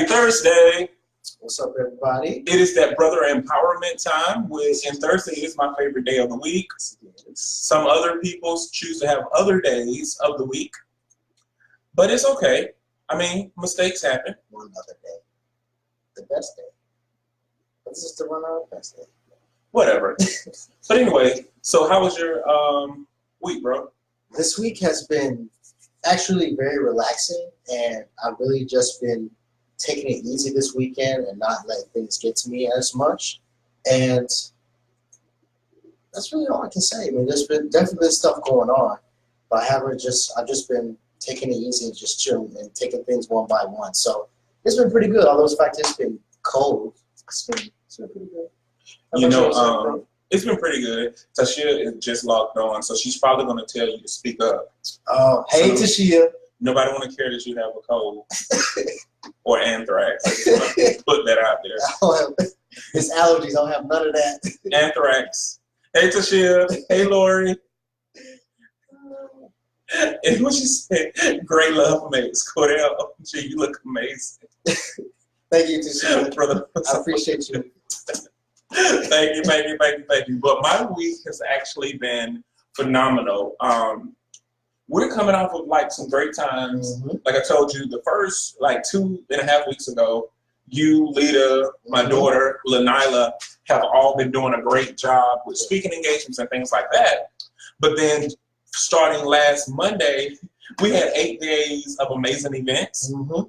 Happy Thursday. What's up, everybody? It is that brother empowerment time, and Thursday is my favorite day of the week. Some other people choose to have other days of the week, but it's okay. I mean, mistakes happen. One other day. The best day. But this is the run our best day. Whatever. But anyway, so how was your week, bro? This week has been actually very relaxing, and I've really just been taking it easy this weekend and not letting things get to me as much. And that's really all I can say. I mean, there's been definitely stuff going on, but I've just been taking it easy and just chilling and taking things one by one. So it's been pretty good. Although the fact it's been cold, it's been pretty good. You know, it's been pretty good. Tashia is just logged on, so she's probably going to tell you to speak up. Oh, hey, so, Tashia. Nobody want to care that you have a cold or anthrax. I just want to put that out there. It's allergies. I don't have none of that. Anthrax. Hey, Tashia. Hey, Lori. And what she said, great love makes. Cordell, gee, you look amazing. Thank you, Tashia. Brother. I appreciate you. Thank you. But my week has actually been phenomenal. We're coming off of like some great times. Mm-hmm. Like I told you, the first like 2.5 weeks ago, you, Lita, my daughter, Lanila, have all been doing a great job with speaking engagements and things like that. But then starting last Monday, we had 8 days of amazing events. Mm-hmm.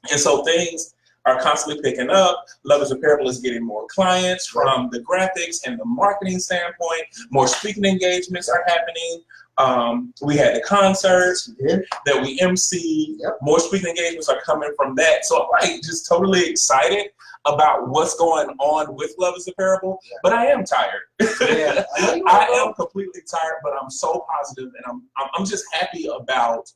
And so things are constantly picking up. Love is a Parable is getting more clients from the graphics and the marketing standpoint. More speaking engagements are happening. We had the concerts that we emceed. More speaking engagements are coming from that. So I'm like just totally excited about what's going on with Love is a Parable, but I am tired. I am completely tired, but I'm so positive, and I'm just happy about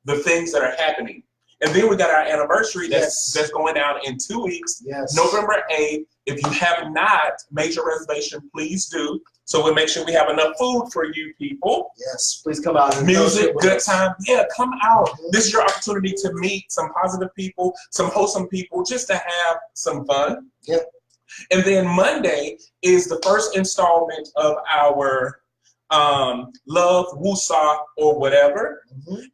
the things that are happening. And then we got our anniversary that's going down in 2 weeks, November 8th. If you have not made your reservation, please do. So we'll make sure we have enough food for you people. Yes, please come out. Music, good time. Yeah, come out. This is your opportunity to meet some positive people, some wholesome people, just to have some fun. Yep. And then Monday is the first installment of our Love, Woosah, or whatever,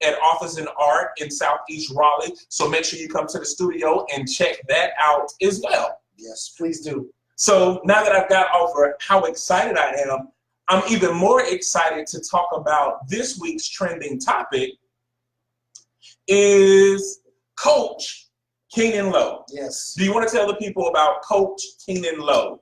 at Office and Art in Southeast Raleigh. So make sure you come to the studio and check that out as well. Yes, please do. So now that I've got over how excited I am, I'm even more excited to talk about this week's trending topic is Coach Keanon Lowe. Yes. Do you want to tell the people about Coach Keanon Lowe?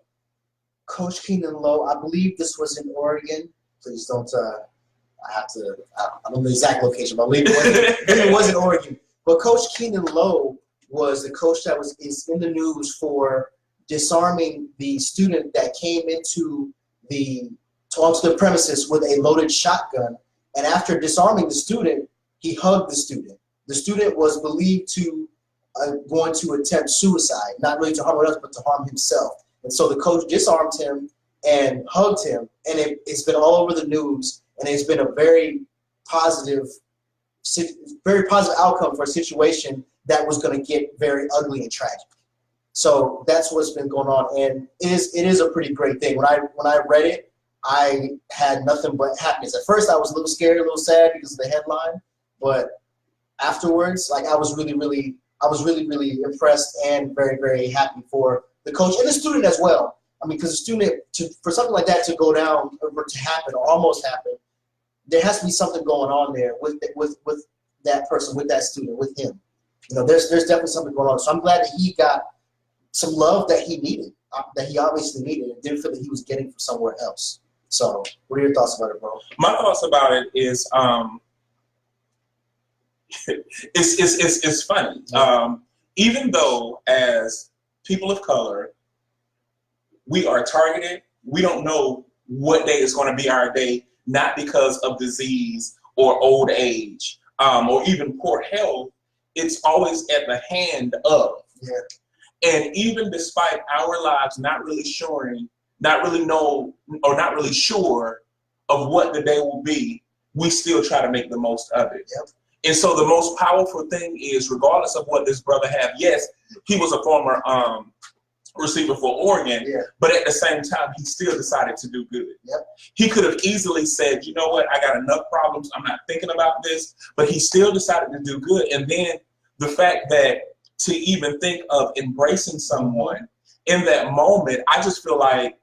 Coach Keanon Lowe, I believe this was in Oregon. Please don't, I don't know the exact location, but I believe it was in Oregon. But Coach Keanon Lowe was the coach that is in the news for disarming the student that came onto the premises with a loaded shotgun. And after disarming the student, he hugged the student. The student was believed to going to attempt suicide, not really to harm others, but to harm himself. And so the coach disarmed him and hugged him, and it's been all over the news, and it's been a very positive outcome for a situation that was going to get very ugly and tragic. So that's what's been going on, and it is a pretty great thing. When I read it, I had nothing but happiness. At first, I was a little scared, a little sad because of the headline, but afterwards, like I was really impressed and very, very happy for the coach and the student as well. I mean, because the student, for something like that to go down or to happen or almost happen, there has to be something going on there with that person, with that student, with him. You know, there's definitely something going on. So I'm glad that he got some love that he needed, that he obviously needed, and didn't feel that he was getting from somewhere else. So what are your thoughts about it, bro? My thoughts about it is it's funny. Even though as people of color, we are targeted, we don't know what day is going to be our day, not because of disease or old age or even poor health. It's always at the hand of. Yeah. And even despite our lives not really sure of what the day will be, we still try to make the most of it. Yep. And so the most powerful thing is, regardless of what this brother had, yes, he was a former receiver for Oregon, but at the same time, he still decided to do good. He could have easily said, you know what, I got enough problems, I'm not thinking about this, but he still decided to do good. And then the fact that to even think of embracing someone in that moment, I just feel like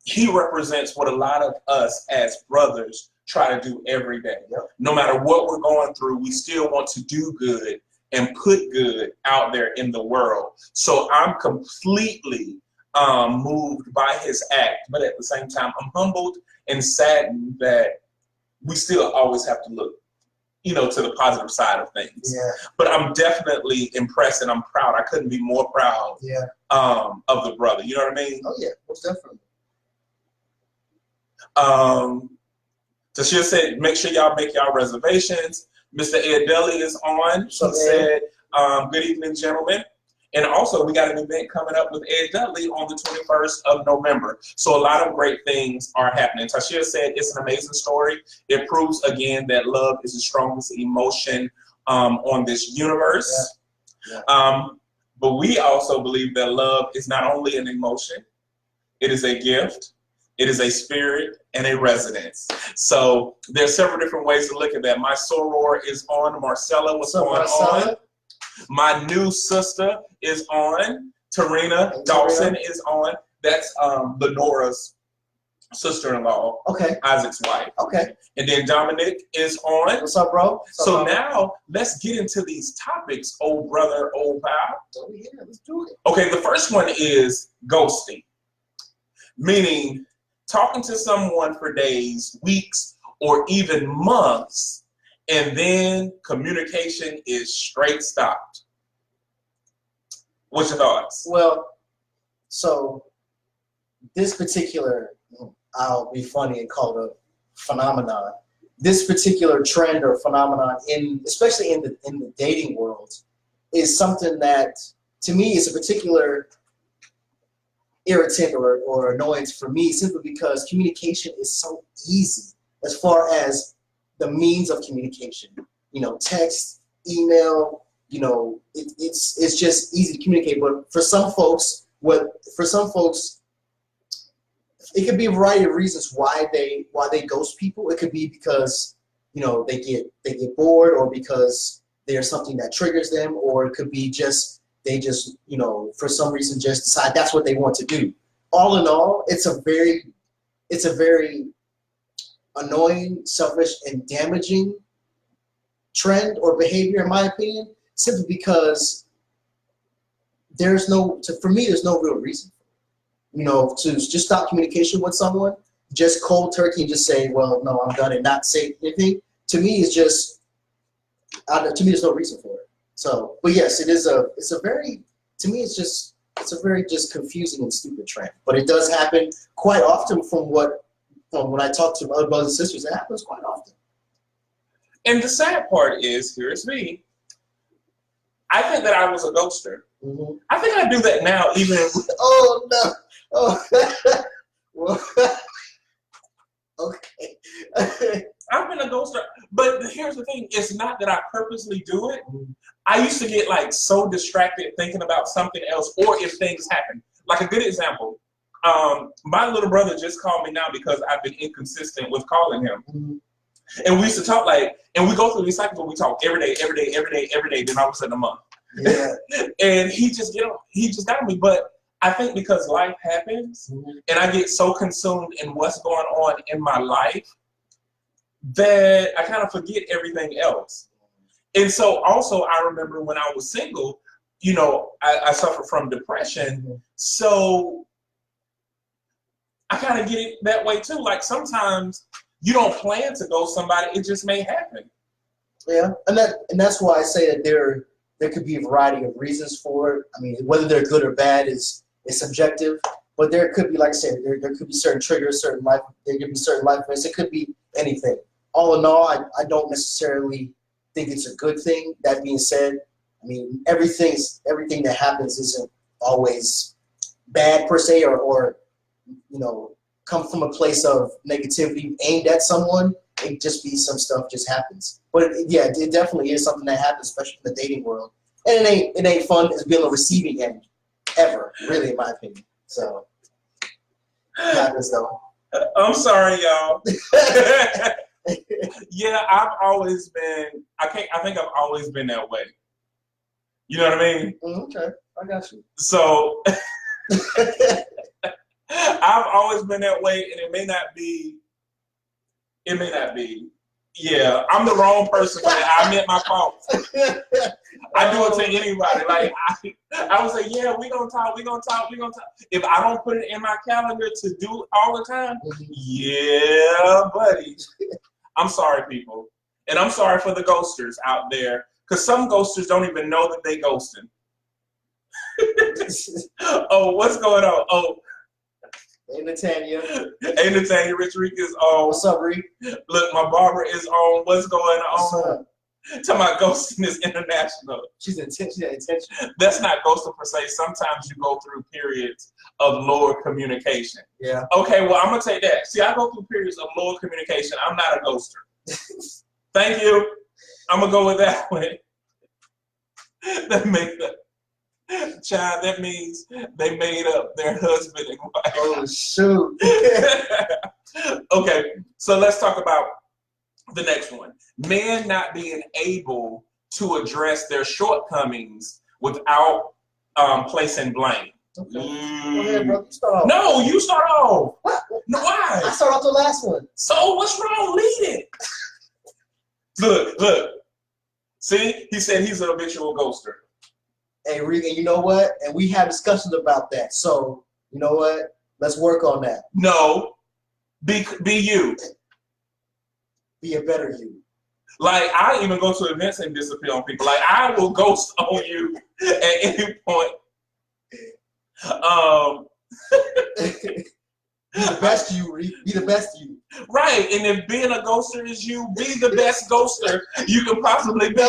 he represents what a lot of us as brothers try to do every day. No matter what we're going through, we still want to do good and put good out there in the world. So I'm completely moved by his act, but at the same time, I'm humbled and saddened that we still always have to look, you know, to the positive side of things. But I'm definitely impressed and I'm proud. I couldn't be more proud of the brother. You know what I mean? Oh yeah, most definitely. Tashia said, make sure y'all make y'all reservations. Mr. Ed Deli is on. He said, good evening, gentlemen. And also, we got an event coming up with Ed Dudley on the 21st of November. So a lot of great things are happening. Tashia said it's an amazing story. It proves again that love is the strongest emotion on this universe. But we also believe that love is not only an emotion, it is a gift, it is a spirit, and a residence. So there's several different ways to look at that. My soror is on. Marcella, what's going on? My new sister is on. Tarina Dawson is on. That's Lenora's sister-in-law. Isaac's wife. And then Dominic is on. What's up, bro? So now let's get into these topics, old brother, old pal. Oh yeah, let's do it. Okay, the first one is ghosting, meaning talking to someone for days, weeks, or even months, and then communication is straight stopped. What's your thoughts? Well, so this particular, I'll be funny and call it a phenomenon. This particular trend or phenomenon, especially in the dating world, is something that to me is a particular irritant or annoyance for me, simply because communication is so easy as far as the means of communication. You know, text, email, you know, it's just easy to communicate. But for some folks, it could be a variety of reasons why they ghost people. It could be because, you know, they get bored, or because there's something that triggers them, or it could be they just, you know, for some reason just decide that's what they want to do. All in all, it's a very annoying, selfish, and damaging trend or behavior, in my opinion, simply because for me, there's no real reason, you know, to just stop communication with someone, just cold turkey and just say, well, no, I'm done, and not say anything. To me, it's just, there's no reason for it. So, but yes, it's a very confusing and stupid trend. But it does happen quite often from when I talk to other brothers and sisters. It happens quite often. And the sad part is, here's me. I think that I was a ghoster. I think I do that now, even. Oh no! Oh, well, okay. I've been a ghoster, but here's the thing: it's not that I purposely do it. I used to get like so distracted thinking about something else, or if things happen. Like a good example, my little brother just called me now because I've been inconsistent with calling him. And we used to talk and we go through these cycles where we talk every day, then all of a sudden a month. And he just got me. But I think because life happens and I get so consumed in what's going on in my life that I kind of forget everything else. And so also I remember when I was single, you know, I suffer from depression. So I kind of get it that way too. Like sometimes you don't plan to go somebody, it just may happen. Yeah, and that's why I say that there could be a variety of reasons for it. I mean, whether they're good or bad is subjective, but there could be, like I said, there could be certain triggers, there could be certain life events. It could be anything. All in all, I don't necessarily think it's a good thing. That being said, I mean, everything that happens isn't always bad per se, or you know, come from a place of negativity aimed at someone. it just be some stuff just happens. But yeah, it definitely is something that happens, especially in the dating world. And it ain't fun as being a receiving end ever, really, in my opinion. So it happens though. I'm sorry, y'all. Yeah, I've always been. I think I've always been that way. You know what I mean? Okay, I got you. So I've always been that way, and it may not be. It may not be. Yeah, I'm the wrong person for that. I meant my fault. I do it to anybody. Like I would say, yeah, we gonna talk. If I don't put it in my calendar to do all the time, yeah, buddy. I'm sorry, people, and I'm sorry for the ghosters out there, because some ghosters don't even know that they ghosting. Oh, what's going on? Oh. Hey, Natanya. Hey, Natanya, Rich Reek is on. What's up, Reek? Look, my barber is on. What's going on? What's Talking about ghosting is international. She's intentional. That's not ghosting per se. Sometimes you go through periods of lower communication. Yeah. Okay, well, I'm going to take that. See, I go through periods of lower communication. I'm not a ghoster. Thank you. I'm going to go with that one. That made up. Child, that means they made up their husband and wife. Oh, shoot. Okay, so let's talk about the next one. Men not being able to address their shortcomings without placing blame. Okay. Go ahead, bro. You start off. No, you start off. What? No, why? I start off the last one. So what's wrong? Lead it. Look. See, he said he's an habitual ghoster. Hey, Reek, and you know what? And we had discussions about that. So, you know what? Let's work on that. No. Be you. Be a better you. Like, I even go to events and disappear on people. Like, I will ghost on you at any point. Be the best you, Reek. Be the best you. Right. And if being a ghoster is you, be the best ghoster you can possibly be.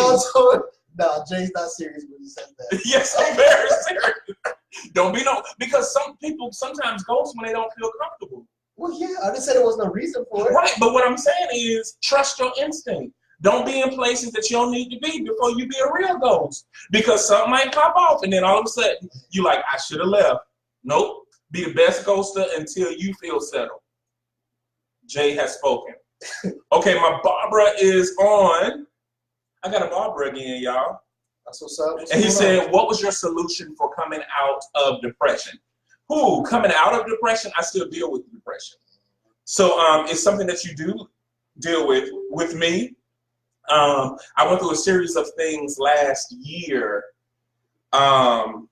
No, Jay's not serious when he says that. Yes, I'm very serious. Don't be because some people sometimes ghost when they don't feel comfortable. Well, yeah, I just said there was no reason for it. Right, but what I'm saying is trust your instinct. Don't be in places that you don't need to be before you be a real ghost. Because something might pop off and then all of a sudden you like, I should have left. Nope. Be the best ghoster until you feel settled. Jay has spoken. Okay, my Barbara is on. I got a Barbara again, y'all. That's what's up. And he said, what was your solution for coming out of depression? Coming out of depression, I still deal with depression. So it's something that you do deal with. With me, I went through a series of things last year. Well,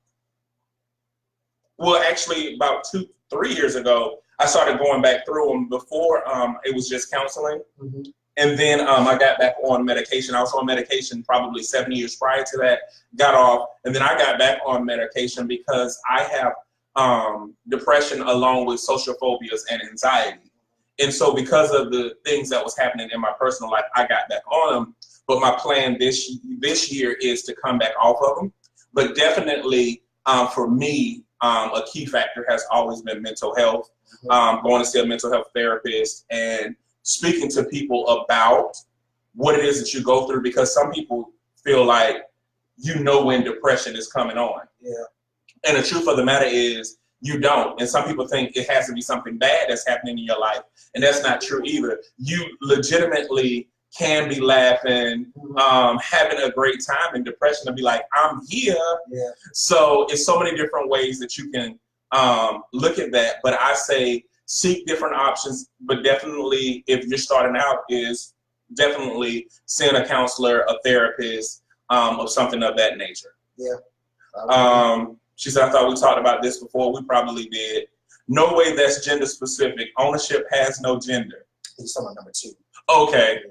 actually about 2-3 years ago, I started going back through them. Before it was just counseling. Mm-hmm. And then I got back on medication. I was on medication probably 7 years prior to that, got off. And then I got back on medication because I have depression along with social phobias and anxiety. And so because of the things that was happening in my personal life, I got back on them. But my plan this year is to come back off of them. But definitely for me, a key factor has always been mental health, going to see a mental health therapist and speaking to people about what it is that you go through, because some people feel like you know when depression is coming on. Yeah. And the truth of the matter is you don't. And some people think it has to be something bad that's happening in your life. And that's not true either. You legitimately can be laughing, having a great time, and depression and be like, I'm here. Yeah. So it's so many different ways that you can look at that. But I say, seek different options, but definitely if you're starting out is definitely seeing a counselor, a therapist, or something of that nature. Yeah. She said, I thought we talked about this before. We probably did. No way that's gender specific. Ownership has no gender. He's talking about number 2. Okay.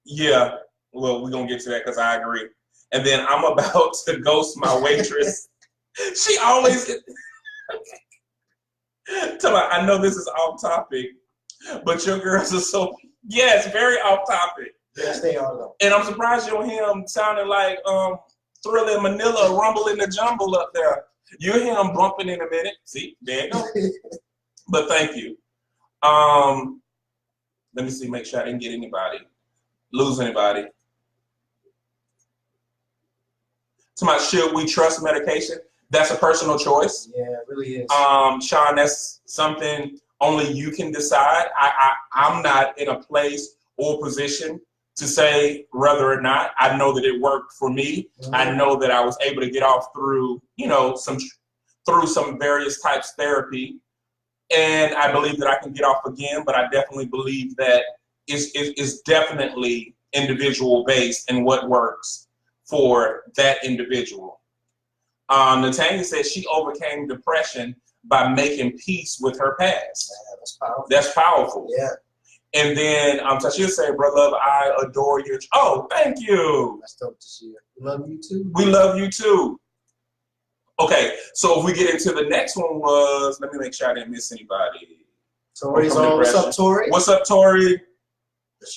Yeah. Well, we're going to get to that because I agree. And then I'm about to ghost my waitress. She always... I know this is off topic, but your girls are so, yes, very off topic. Yes, they are though. And I'm surprised you don't hear him sounding like Thriller in Manila, Rumble in the Jumble up there. You'll hear him bumping in a minute. See, there you go. But thank you. Let me see, make sure I didn't get anybody, lose anybody. Somebody, should we trust medication? That's a personal choice. Yeah, it really is. Sean, that's something only you can decide. I'm not in a place or position to say whether or not. I know that it worked for me. Mm-hmm. I know that I was able to get off through, through some various types of therapy. And I believe that I can get off again, but I definitely believe that it's definitely individual based and what works for that individual. Natanya said she overcame depression by making peace with her past. Yeah, that's powerful. That's powerful. Yeah. And then Tashia said, "Bro, love, I adore your." Oh, thank you. That's dope to see. We love you too. We love you too. Okay, so if we get into the next one was, let me make sure I didn't miss anybody. Tori's on. What's up, Tori? What's up, Tori?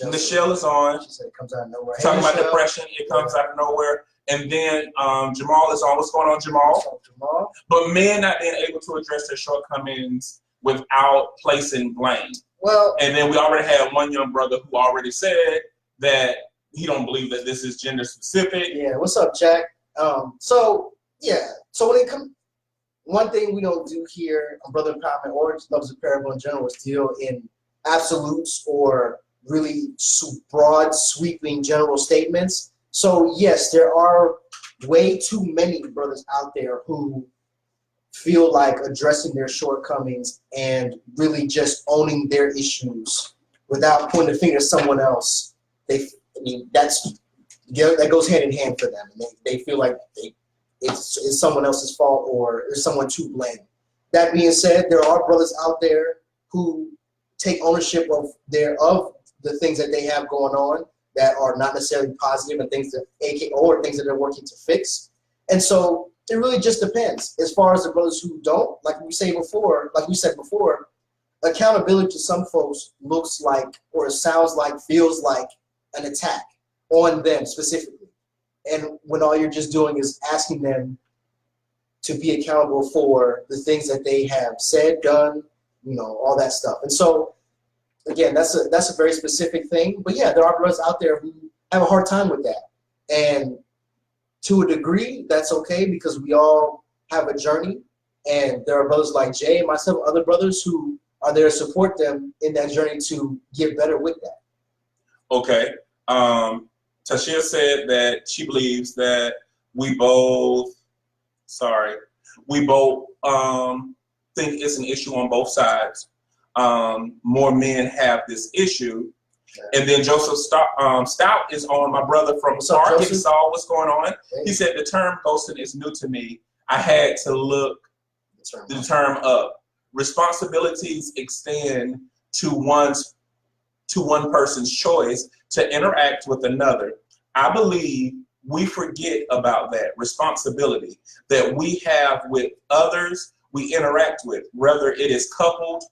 Michelle is on. She said it comes out of nowhere. Talking hey, about depression, it comes out of nowhere. And then Jamal is on. What's going on, Jamal? What's up, Jamal? But men not being able to address their shortcomings without placing blame. Well, and then we already had one young brother who already said that he don't believe that this is gender specific. Yeah. What's up, Jack? So when it comes, one thing we don't do here on Brother Empowerment or Love's a Parable in general is deal in absolutes or really broad, sweeping general statements. So yes, there are way too many brothers out there who feel like addressing their shortcomings and really just owning their issues without pointing the finger at someone else. That goes hand in hand for them. And they feel like it's someone else's fault or there's someone to blame. That being said, there are brothers out there who take ownership of the things that they have going on that are not necessarily positive and things that they're working to fix. And so it really just depends. As far as the brothers who don't, like we said before, accountability to some folks looks like or sounds like, feels like an attack on them specifically. And when all you're just doing is asking them to be accountable for the things that they have said, done, all that stuff. And so again, that's a very specific thing. But yeah, there are brothers out there who have a hard time with that. And to a degree, that's okay because we all have a journey. And there are brothers like Jay and myself, other brothers who are there to support them in that journey to get better with that. Okay. Tashia said that she believes that we both think it's an issue on both sides. More men have this issue. Okay. And then Joseph Stout is on, my brother from Arkansas. What's going on? Okay. He said the term ghosting is new to me. I had to look the term up. Responsibilities extend to one person's choice to interact with another. I believe we forget about that responsibility that we have with others we interact with, whether it is coupled,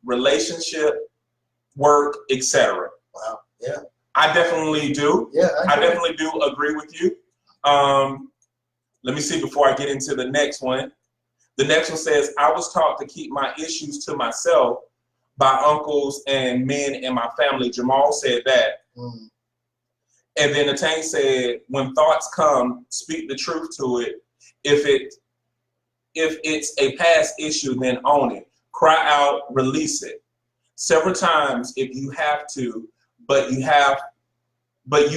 relationship, work, etc. Wow. Yeah. I definitely do. Yeah. I definitely do agree with you. Let me see before I get into the next one. The next one says, I was taught to keep my issues to myself by uncles and men in my family. Jamal said that. Mm. And then Natane said, when thoughts come, speak the truth to it. If it's a past issue, then own it. Cry out, release it. Several times if you have to, but you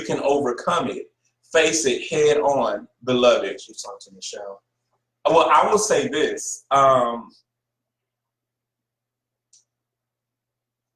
can overcome it. Face it head on, beloved. You talk to Michelle. Well, I will say this.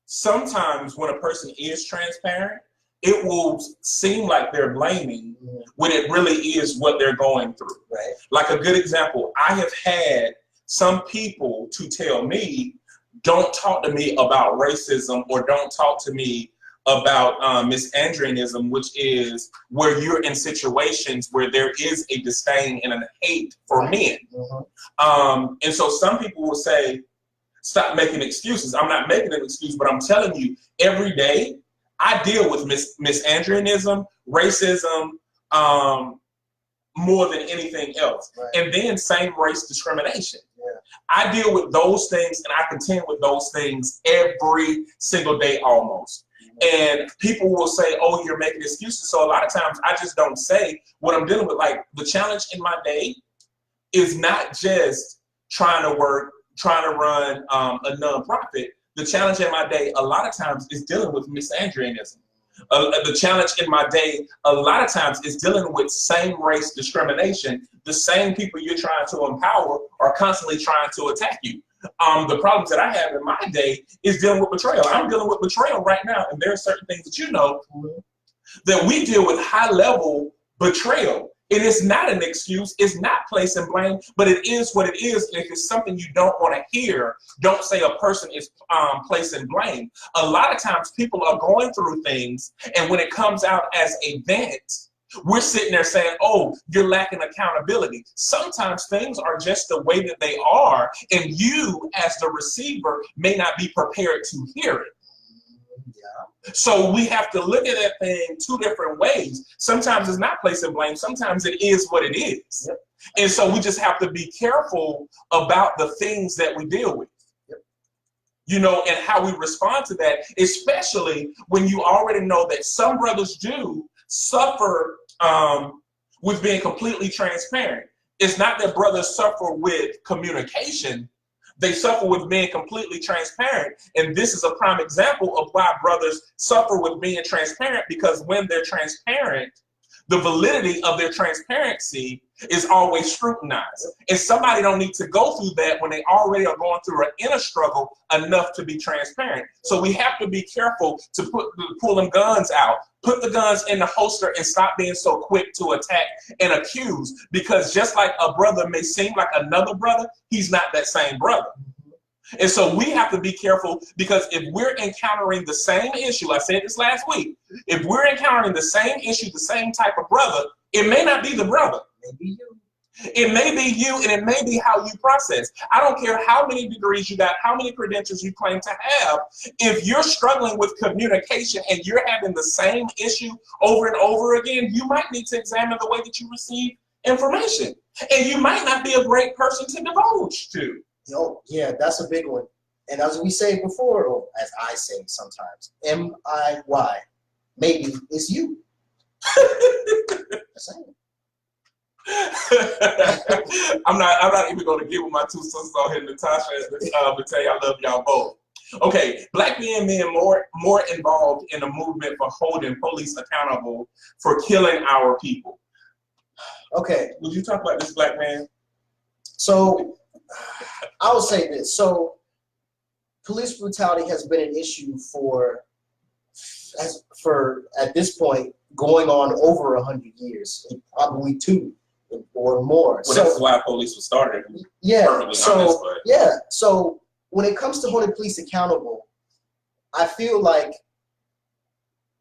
Sometimes when a person is transparent, it will seem like they're blaming when it really is what they're going through. Right. Like a good example, I have had some people to tell me, don't talk to me about racism or don't talk to me about misandronism, which is where you're in situations where there is a disdain and a hate for men. Mm-hmm. And so some people will say, stop making excuses. I'm not making an excuse, but I'm telling you, every day I deal with misandronism, racism, more than anything else. Right. And then same race discrimination. Yeah. I deal with those things and I contend with those things every single day almost. And people will say, oh, you're making excuses. So a lot of times I just don't say what I'm dealing with. Like, the challenge in my day is not just trying to run a nonprofit. The challenge in my day a lot of times is dealing with misandrianism. The challenge in my day a lot of times is dealing with same race discrimination. The same people you're trying to empower are constantly trying to attack you. The problems that I have in my day is dealing with betrayal. I'm dealing with betrayal right now, and there are certain things that you know that we deal with high level betrayal. It is not an excuse, it's not placing blame, but it is what it is. And if it's something you don't want to hear, don't say a person is placing blame. A lot of times people are going through things, and when it comes out as a vent, we're sitting there saying, oh, you're lacking accountability. Sometimes things are just the way that they are, and you as the receiver may not be prepared to hear it. So we have to look at that thing two different ways. Sometimes it's not placing blame. Sometimes it is what it is. Yep. And so we just have to be careful about the things that we deal with. Yep. You know, and how we respond to that, especially when you already know that some brothers do suffer with being completely transparent. It's not that brothers suffer with communication. They suffer with being completely transparent. And this is a prime example of why brothers suffer with being transparent, because when they're transparent, the validity of their transparency is always scrutinized. And somebody don't need to go through that when they already are going through an inner struggle enough to be transparent. So we have to be careful to pull them guns out, put the guns in the holster, and stop being so quick to attack and accuse. Because just like a brother may seem like another brother, he's not that same brother. And so we have to be careful, because if we're encountering the same issue, I said this last week, if we're encountering the same issue, the same type of brother, it may not be the brother. It may be you. It may be you, and it may be how you process. I don't care how many degrees you got, how many credentials you claim to have. If you're struggling with communication and you're having the same issue over and over again, you might need to examine the way that you receive information. And you might not be a great person to divulge to. Yo, yeah, that's a big one. And as we say before, or as I say sometimes, M-I-Y, maybe it's you. I'm not even going to give my two sisters on here, Natasha and Matei. I love y'all both. Okay, black men being more involved in a movement for holding police accountable for killing our people. Okay. Would you talk about this, black man? So I will say this. So police brutality has been an issue for at this point going on over 100 years, probably 2 or more. Well, that's why police was started. Yeah. So when it comes to holding police accountable, I feel like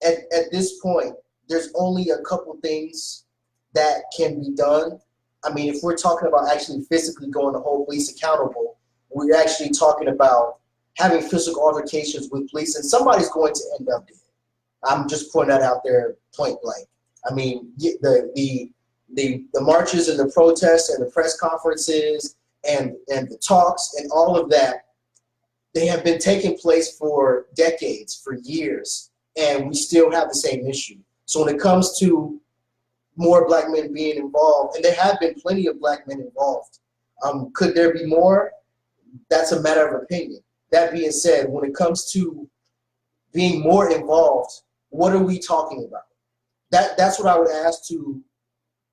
at this point there's only a couple things that can be done. I mean, if we're talking about actually physically going to hold police accountable, we're actually talking about having physical altercations with police, and somebody's going to end up dead. I'm just putting that out there point blank. I mean, the marches and the protests and the press conferences and the talks and all of that, they have been taking place for decades, for years, and we still have the same issue. So when it comes to more black men being involved, and there have been plenty of black men involved, could there be more? That's a matter of opinion. That being said, when it comes to being more involved, what are we talking about? That's what I would ask to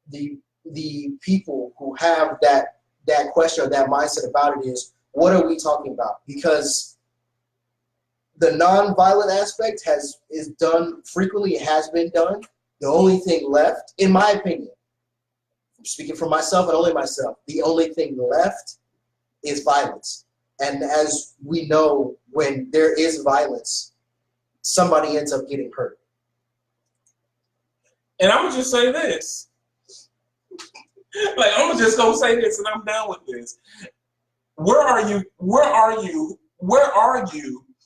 the people who have that question or that mindset about it is, what are we talking about? Because the nonviolent aspect is done frequently. It has been done. The only thing left, in my opinion, I'm speaking for myself and only myself, the only thing left is violence. And as we know, when there is violence, somebody ends up getting hurt. And I'm gonna just say this. Like, I'm just gonna say this and I'm done with this. Where are you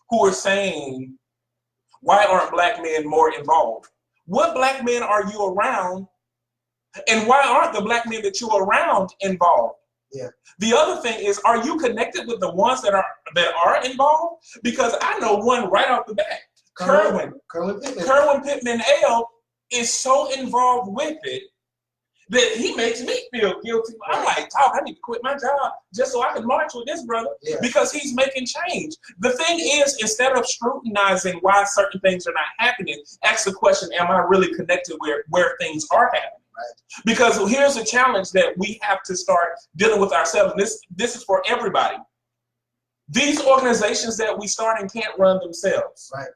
who are saying, why aren't black men more involved? What black men are you around, and why aren't the black men that you're around involved? Yeah. The other thing is, are you connected with the ones that are involved? Because I know one right off the bat. Kerwin Pittman L is so involved with it that he makes me feel guilty. I'm like, dog, I need to quit my job just so I can march with this brother because he's making change. The thing is, instead of scrutinizing why certain things are not happening, ask the question, am I really connected where things are happening? Right. Because here's a challenge that we have to start dealing with ourselves. And this is for everybody. These organizations that we starting can't run themselves. Right.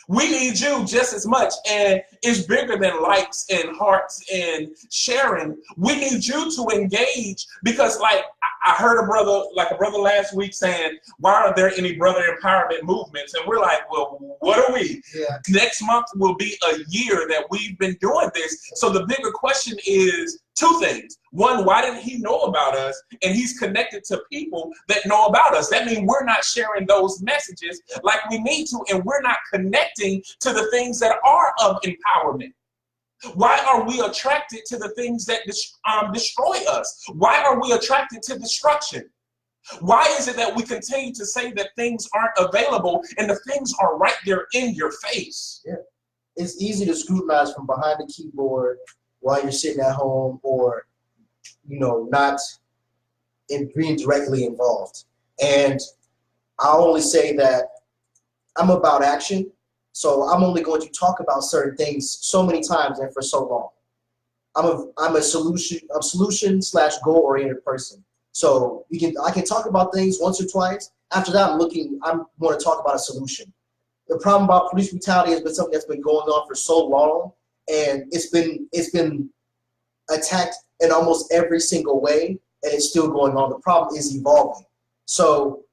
We need you just as much, and it's bigger than likes and hearts and sharing. We need you to engage because, like, I heard a brother last week saying, why aren't there any brother empowerment movements? And we're like, well, what are we? Yeah. Next month will be a year that we've been doing this. So the bigger question is two things. One, why didn't he know about us? And he's connected to people that know about us. That means we're not sharing those messages like we need to, and we're not connecting to the things that are of empowerment. Why are we attracted to the things that destroy us? Why are we attracted to destruction? Why is it that we continue to say that things aren't available and the things are right there in your face? Yeah. It's easy to scrutinize from behind the keyboard while you're sitting at home or, not being directly involved. And I only say that I'm about action. So I'm only going to talk about certain things so many times and for so long. I'm a solution/goal oriented person. So I can talk about things once or twice. After that, I'm going to talk about a solution. The problem about police brutality has been something that's been going on for so long, and it's been attacked in almost every single way, and it's still going on. The problem is evolving. So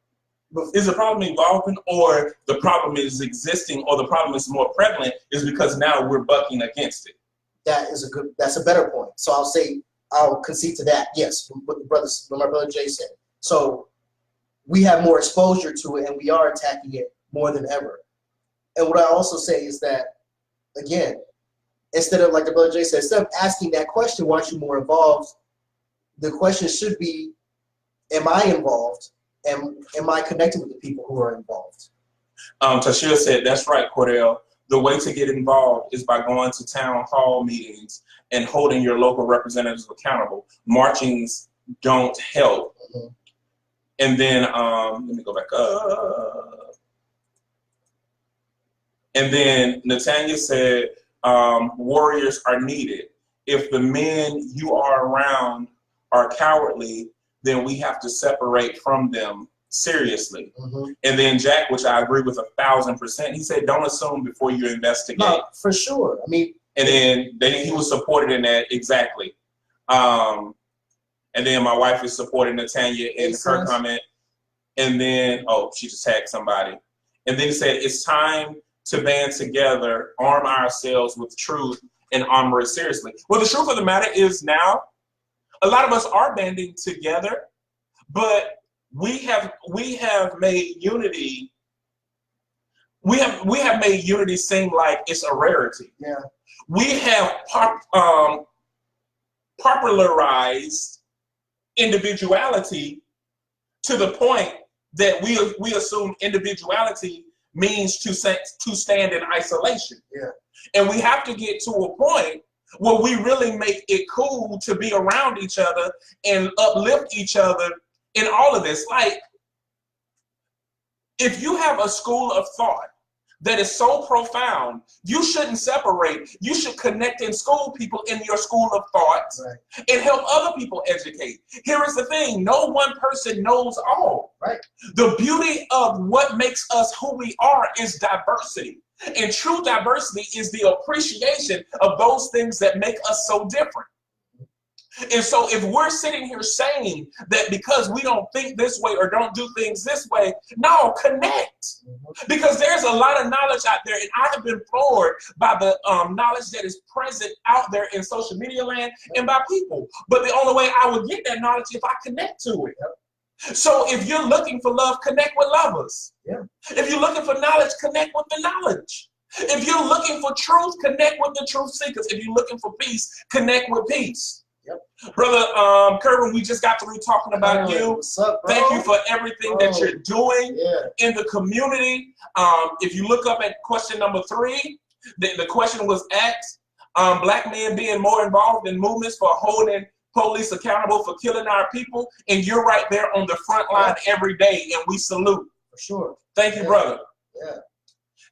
is the problem evolving, or the problem is existing, or the problem is more prevalent is because now we're bucking against it? That's a better point. So I'll concede to that. Yes, what my brother Jay said. So we have more exposure to it, and we are attacking it more than ever. And what I also say is that, again, instead of, like the brother Jay said, instead of asking that question, why aren't you more involved? The question should be, am I involved? And am I connected with the people who are involved? Tashia said, that's right, Cordell. The way to get involved is by going to town hall meetings and holding your local representatives accountable. Marchings don't help. Mm-hmm. And then, let me go back up. And then Natanya said, warriors are needed. If the men you are around are cowardly, then we have to separate from them seriously. Mm-hmm. And then Jack, which I agree with 1,000%, he said, don't assume before you investigate. No, for sure. I mean, and then he was supported in that exactly. And then my wife is supporting Natanya in her comment. And then, she just tagged somebody. And then he said, it's time to band together, arm ourselves with truth, and armor it seriously. Well, the truth of the matter is now, a lot of us are banding together, but we have made unity. We have made unity seem like it's a rarity. Yeah. We have popularized individuality to the point that we assume individuality means to stand in isolation. Yeah. And we have to get to a point where we really make it cool to be around each other and uplift each other in all of this. Like, if you have a school of thought that is so profound, you shouldn't separate. You should connect and school people in your school of thought, right, and help other people educate. Here is the thing, no one person knows all. Right. The beauty of what makes us who we are is diversity. And true diversity is the appreciation of those things that make us so different. And so if we're sitting here saying that because we don't think this way or don't do things this way, no, connect. Because there's a lot of knowledge out there, and I have been floored by the knowledge that is present out there in social media land and by people. But the only way I would get that knowledge if I connect to it. So if you're looking for love, connect with lovers. Yeah. If you're looking for knowledge, connect with the knowledge. If you're looking for truth, connect with the truth seekers. If you're looking for peace, connect with peace. Yep. Brother Kerwin, we just got through talking about you. What's up, bro? Thank you for everything that you're doing Yeah. in the community. If you look up at question number 3, the question was asked, black men being more involved in movements for holding police accountable for killing our people, and you're right there on the front line every day, and we salute. For sure. Thank you, brother. Yeah.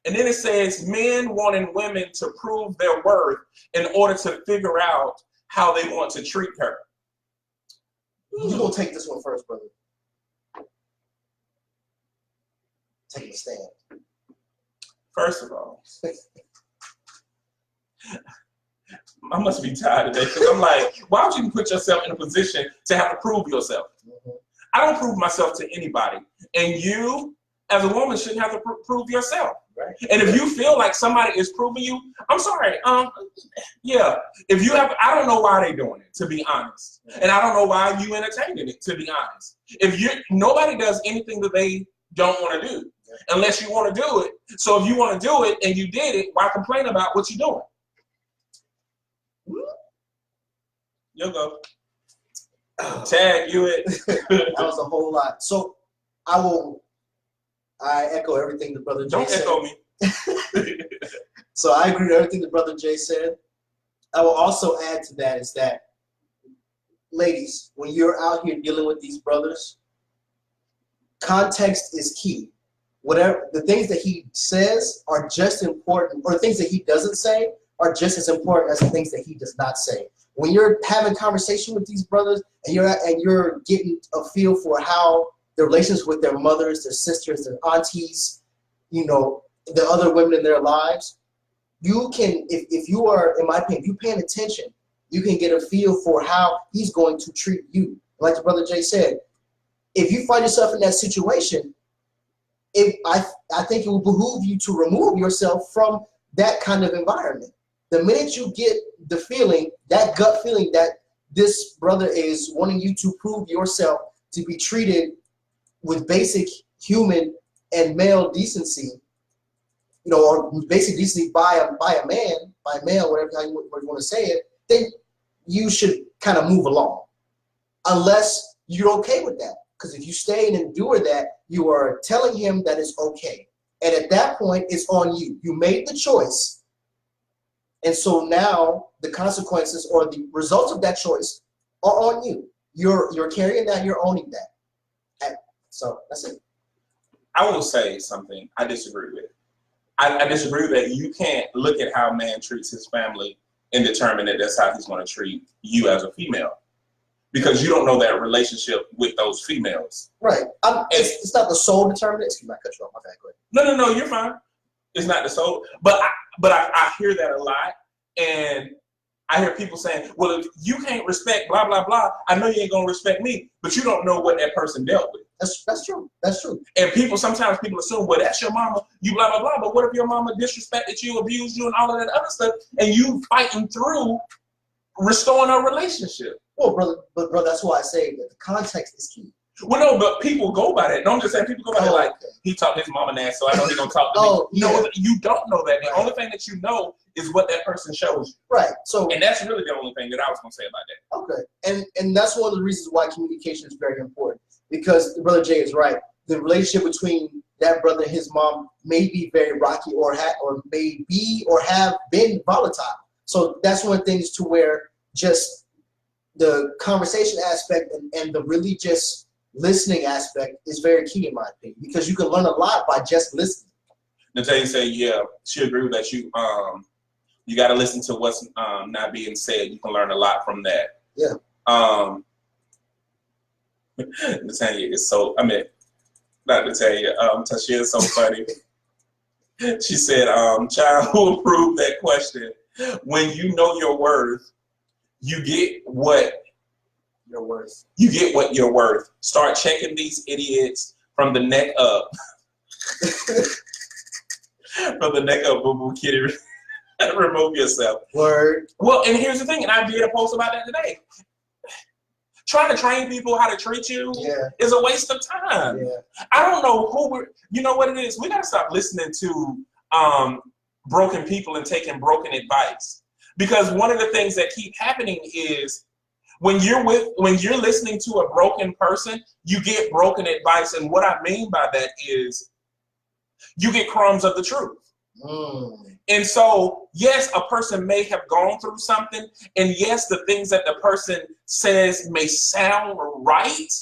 And then it says men wanting women to prove their worth in order to figure out how they want to treat her. You gonna take this one first, brother. Take a stand. First of all, I must be tired today because I'm like, why would you put yourself in a position to have to prove yourself? I don't prove myself to anybody. And you, as a woman, shouldn't have to prove yourself. Right. And if you feel like somebody is proving you, I'm sorry. Yeah. If you have, I don't know why they're doing it, to be honest. And I don't know why you entertaining it, to be honest. Nobody does anything that they don't want to do, unless you want to do it. So if you want to do it and you did it, why complain about what you're doing? You'll go. Tag you it. That was a whole lot. So I echo everything the brother Jay said. Don't echo me. So I agree with everything the brother Jay said. I will also add to that is that, ladies, when you're out here dealing with these brothers, context is key. Whatever the things that he says are just important, or the things that he doesn't say are just as important as the things that he does not say. When you're having conversation with these brothers and you're getting a feel for how their relations with their mothers, their sisters, their aunties, the other women in their lives, you can, if you are, in my opinion, if you're paying attention, you can get a feel for how he's going to treat you. Like the brother Jay said, if you find yourself in that situation, I think it will behoove you to remove yourself from that kind of environment. The minute you get the feeling, that gut feeling that this brother is wanting you to prove yourself to be treated with basic human and male decency, or basic decency by a male, whatever how you want to say it, then you should kind of move along. Unless you're okay with that. Because if you stay and endure that, you are telling him that it's okay. And at that point, it's on you. You made the choice. And so now the consequences or the results of that choice are on you. You're carrying that, you're owning that. So that's it. I will say something I disagree with. I disagree that you can't look at how a man treats his family and determine that that's how he's going to treat you as a female. Because you don't know that relationship with those females. Right. It's not the sole determinant. Excuse me, I cut you off. My bad. Go ahead. No, you're fine. It's not the sole. But I hear that a lot. And I hear people saying, well, if you can't respect blah, blah, blah, I know you ain't going to respect me. But you don't know what that person dealt with. That's true. That's true. And sometimes people assume, well, that's your mama, you blah, blah, blah. But what if your mama disrespected you, abused you, and all of that other stuff, and you fighting through restoring a relationship? Well, brother, that's why I say that the context is key. Well, no, but people go by that. No, I'm just saying people go by that like, he talked his mama nasty, so I know he's going to talk to me. Yeah. No, you don't know that. The only thing that you know is what that person shows you. Right. So, and that's really the only thing that I was going to say about that. Okay. And that's one of the reasons why communication is very important. Because Brother Jay is right. The relationship between that brother and his mom may be very rocky or may be or have been volatile. So that's one of the things to where just the conversation aspect and the really just listening aspect is very key in my opinion, because you can learn a lot by just listening. Natalia said, yeah, she agreed with that. You got to listen to what's not being said. You can learn a lot from that. Yeah. Natalia is so, not Natalia, Tashia is so funny. She said, child, who approved that question? When you know your worth, you get what you're worth. You get what you're worth. Start checking these idiots from the neck up. From the neck up, boo-boo kitty. Remove yourself. Word. Well, and here's the thing, and I did a post about that today. Trying to train people how to treat you is a waste of time. Yeah. I don't know you know what it is? We got to stop listening to broken people and taking broken advice. Because one of the things that keep happening is When you're listening to a broken person, you get broken advice. And what I mean by that is you get crumbs of the truth. And so, yes, a person may have gone through something, and yes, the things that the person says may sound right,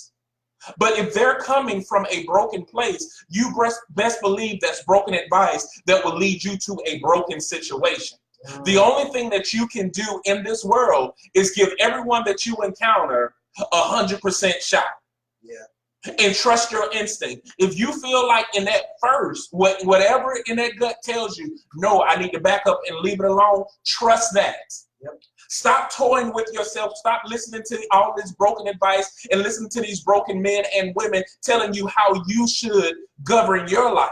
but if they're coming from a broken place, you best believe that's broken advice that will lead you to a broken situation. The only thing that you can do in this world is give everyone that you encounter 100% shot. Yeah. And trust your instinct. If you feel like in that first, whatever in that gut tells you, no, I need to back up and leave it alone, trust that. Yep. Stop toying with yourself. Stop listening to all this broken advice and listening to these broken men and women telling you how you should govern your life.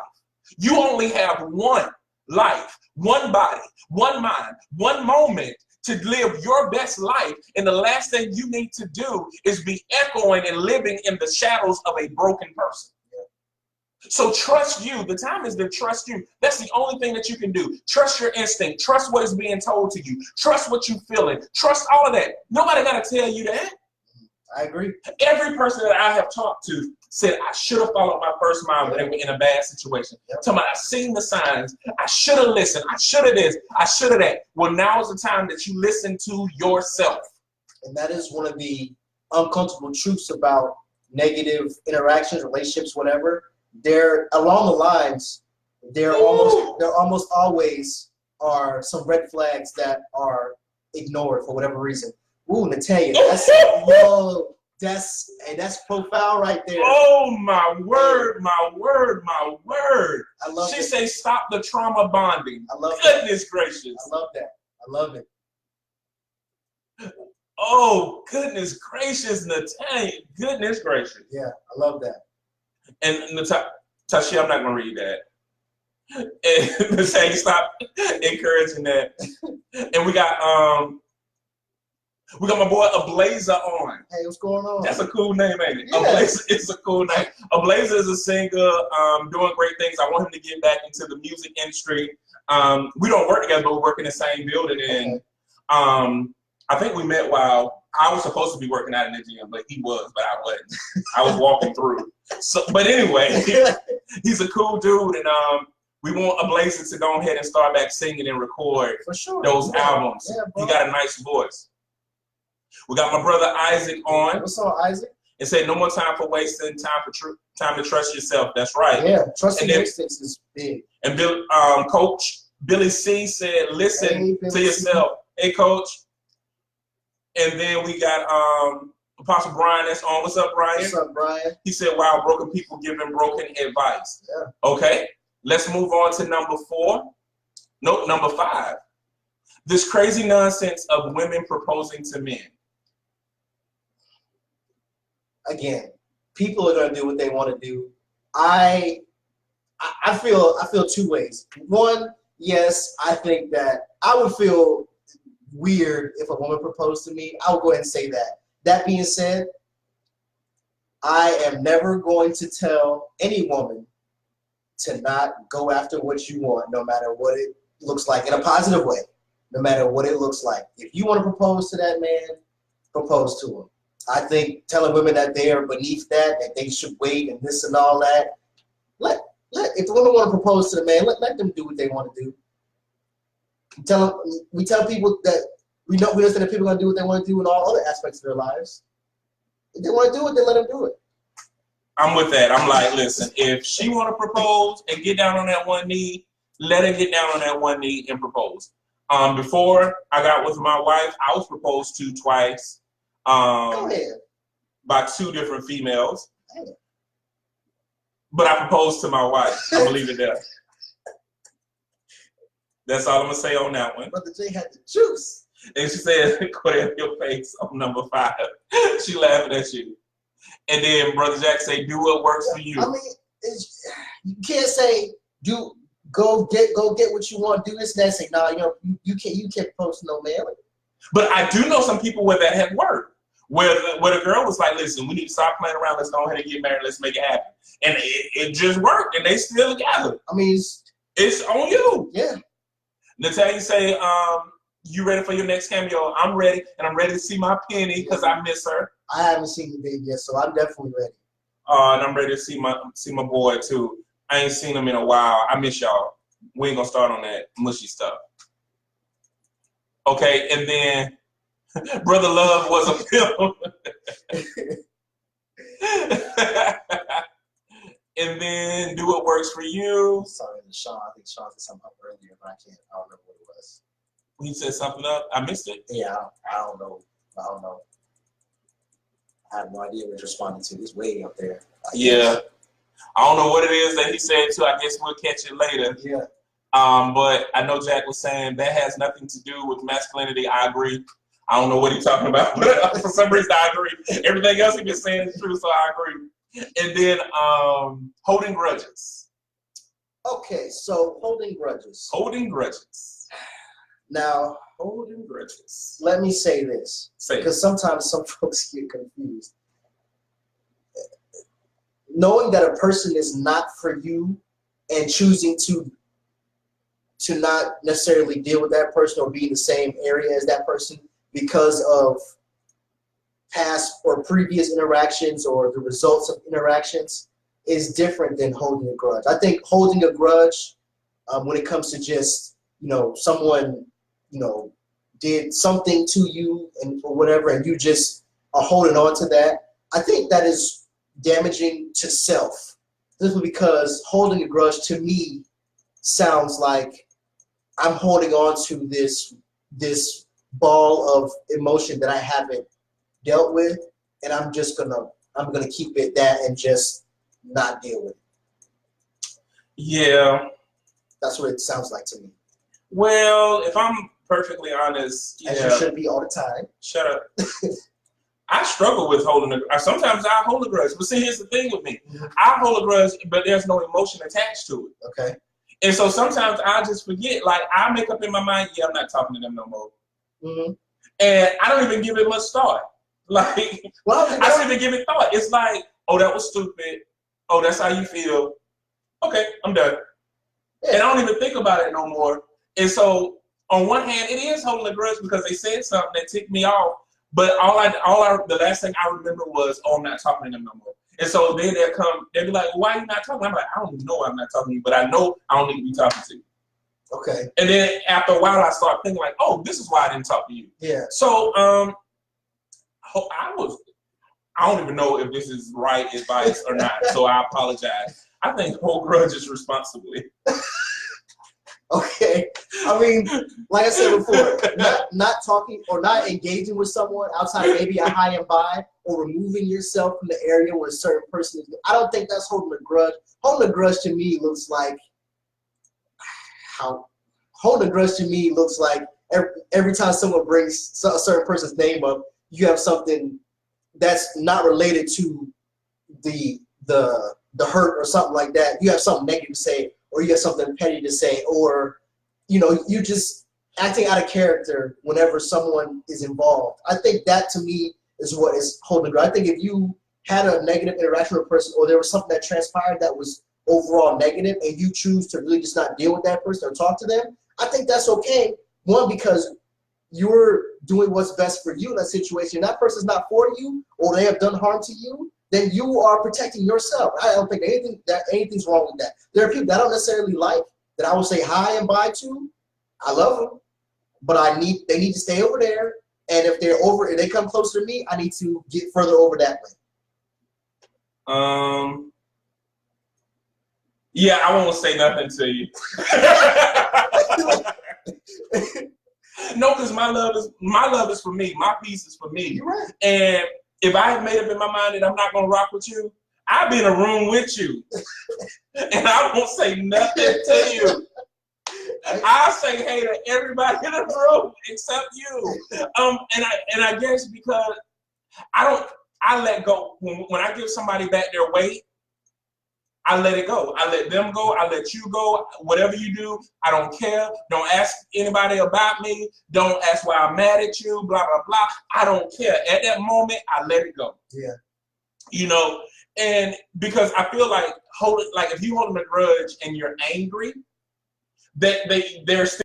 You only have one life, one body, one mind, one moment to live your best life. And the last thing you need to do is be echoing and living in the shadows of a broken person. So trust you. The time is to trust you. That's the only thing that you can do. Trust your instinct. Trust what is being told to you. Trust what you're feeling. Trust all of that. Nobody got to tell you that. I agree. Every person that I have talked to said I should have followed my first mind when they were in a bad situation. Talking about I seen the signs. I should have listened. I should have this. I should have that. Well, now is the time that you listen to yourself. And that is one of the uncomfortable truths about negative interactions, relationships, whatever. They're along the lines. There almost always are some red flags that are ignored for whatever reason. Ooh, Natalia, that's profound right there. Oh my word, my word, my word. I love it. She say stop the trauma bonding. I love Goodness gracious. I love that. I love it. Oh, goodness gracious, Natalia. Goodness gracious. Yeah, I love that. And Tashi, I'm not gonna read that. And Natalia, stop encouraging that. And we got my boy Ablazer on. Hey, what's going on? That's a cool name, ain't it? Yeah. Ablazer is a cool name. Ablazer is a singer, doing great things. I want him to get back into the music industry. We don't work together, but we work in the same building. And I think we met while I was supposed to be working out in the gym, but he was, but I wasn't. I was walking through. So, but anyway, he's a cool dude, and we want Ablazer to go ahead and start back singing and record those albums. Yeah, he got a nice voice. We got my brother Isaac on. What's up, Isaac? And said, no more time for wasting, time to trust yourself. That's right. Yeah, trusting your instincts is big. And Coach Billy C said, listen to yourself. Hey, Coach. And then we got Apostle Brian that's on. What's up, Brian? What's up, Brian? He said, wow, broken people giving broken advice. Yeah. Okay, let's move on to number 5. This crazy nonsense of women proposing to men. Again, people are going to do what they want to do. I feel two ways. One, yes, I think that I would feel weird if a woman proposed to me. I would go ahead and say that. That being said, I am never going to tell any woman to not go after what you want, no matter what it looks like, in a positive way, no matter what it looks like. If you want to propose to that man, propose to him. I think telling women that they are beneath that they should wait and this and all that, if the women want to propose to the man, let them do what they want to do. We tell people that we understand that people are going to do what they want to do in all other aspects of their lives. If they want to do it, then let them do it. I'm with that. I'm like, listen, if she want to propose and get down on that one knee, let her get down on that one knee and propose. Before I got with my wife, I was proposed to twice. Go ahead. By 2 different females. But I proposed to my wife. I'm going to leave it there. That's all I'm going to say on that one. Brother J had the juice. And she said, "Put it in your face" on number 5. She laughing at you. And then Brother Jack say, "Do what works for you." I mean, you can't say go get what you want, do this and that. Say, "Nah, you can't propose to no man." But I do know some people where that had worked. Where the girl was like, "Listen, we need to stop playing around. Let's go ahead and get married. Let's make it happen." And it just worked, and they still together. I mean, it's on you. Yeah. Natalia say, You ready for your next cameo? I'm ready, and I'm ready to see my Penny because I miss her. I haven't seen the baby yet, so I'm definitely ready. And I'm ready to see my boy too. I ain't seen him in a while. I miss y'all. We ain't gonna start on that mushy stuff. Okay, and then Brother Love was a film. And then Do What Works For You. Sorry, Sean. I think Sean said something up earlier, but I don't remember what it was. He said something up. I missed it. Yeah, I don't know. I have no idea what he's responding to. He's way up there. Yeah. I don't know what it is that he said too. I guess we'll catch it later. Yeah. But I know Jack was saying that has nothing to do with masculinity. I agree. I don't know what he's talking about, but for some reason I agree. Everything else he's been saying is true, so I agree. And then holding grudges. Okay, so holding grudges. Holding grudges. Now, holding grudges. Let me say this, Say because sometimes some folks get confused. Knowing that a person is not for you and choosing to not necessarily deal with that person or be in the same area as that person because of past or previous interactions or the results of interactions is different than holding a grudge. I think holding a grudge, when it comes to just, someone, did something to you and or whatever, and you just are holding on to that, I think that is damaging to self. Simply because holding a grudge to me sounds like I'm holding on to this ball of emotion that I haven't dealt with, and I'm gonna keep it that and just not deal with it. Yeah. That's what it sounds like to me. Well, if I'm perfectly honest, as you should be all the time. Shut up. I struggle with holding a grudge. Sometimes I hold a grudge. But see, here's the thing with me. I hold a grudge, but there's no emotion attached to it. Okay. And so sometimes I just forget. Like, I make up in my mind, yeah, I'm not talking to them no more. Mm-hmm. And I don't even give it much thought. Like, I don't even give it thought. It's like, oh, that was stupid. Oh, that's how you feel. Okay, I'm done. Yeah. And I don't even think about it no more. And so, on one hand, it is holding a grudge because they said something that ticked me off. But the last thing I remember was, oh, I'm not talking to them no more. And so then they'll be like, well, why are you not talking? I'm like, I don't even know why I'm not talking to you, but I know I don't need to be talking to you. Okay. And then after a while, I start thinking like, oh, this is why I didn't talk to you. Yeah. So I don't even know if this is right advice or not. So I apologize. I think hold grudges responsibly. Okay. I mean, like I said before, not talking or not engaging with someone outside maybe a high and by, or removing yourself from the area where a certain person is. I don't think that's holding a grudge. Holding a grudge to me looks like every time someone brings a certain person's name up, you have something that's not related to the hurt or something like that. You have something negative to say, or you have something petty to say, or you just acting out of character whenever someone is involved. I think that to me is what is holding a grudge. I think if you had a negative interaction with a person, or there was something that transpired that was overall negative, and you choose to really just not deal with that person or talk to them, I think that's okay. One, because you're doing what's best for you in that situation. That person's not for you, or they have done harm to you, then you are protecting yourself. I don't think anything's wrong with that. There are people that I don't necessarily like, that I will say hi and bye to. I love them, but they need to stay over there. And if they come closer to me, I need to get further over that way. Yeah, I won't say nothing to you. No, because my love is for me. My peace is for me. You're right. And if I have made up in my mind that I'm not gonna rock with you, I'll be in a room with you, and I won't say nothing to you. I'll say hey to everybody in the room except you. And I guess because I let go when I give somebody back their weight. I let it go. I let them go. I let you go. Whatever you do, I don't care. Don't ask anybody about me. Don't ask why I'm mad at you, blah, blah, blah. I don't care. At that moment, I let it go. Yeah. And because I feel like if you hold a grudge and you're angry, that they're still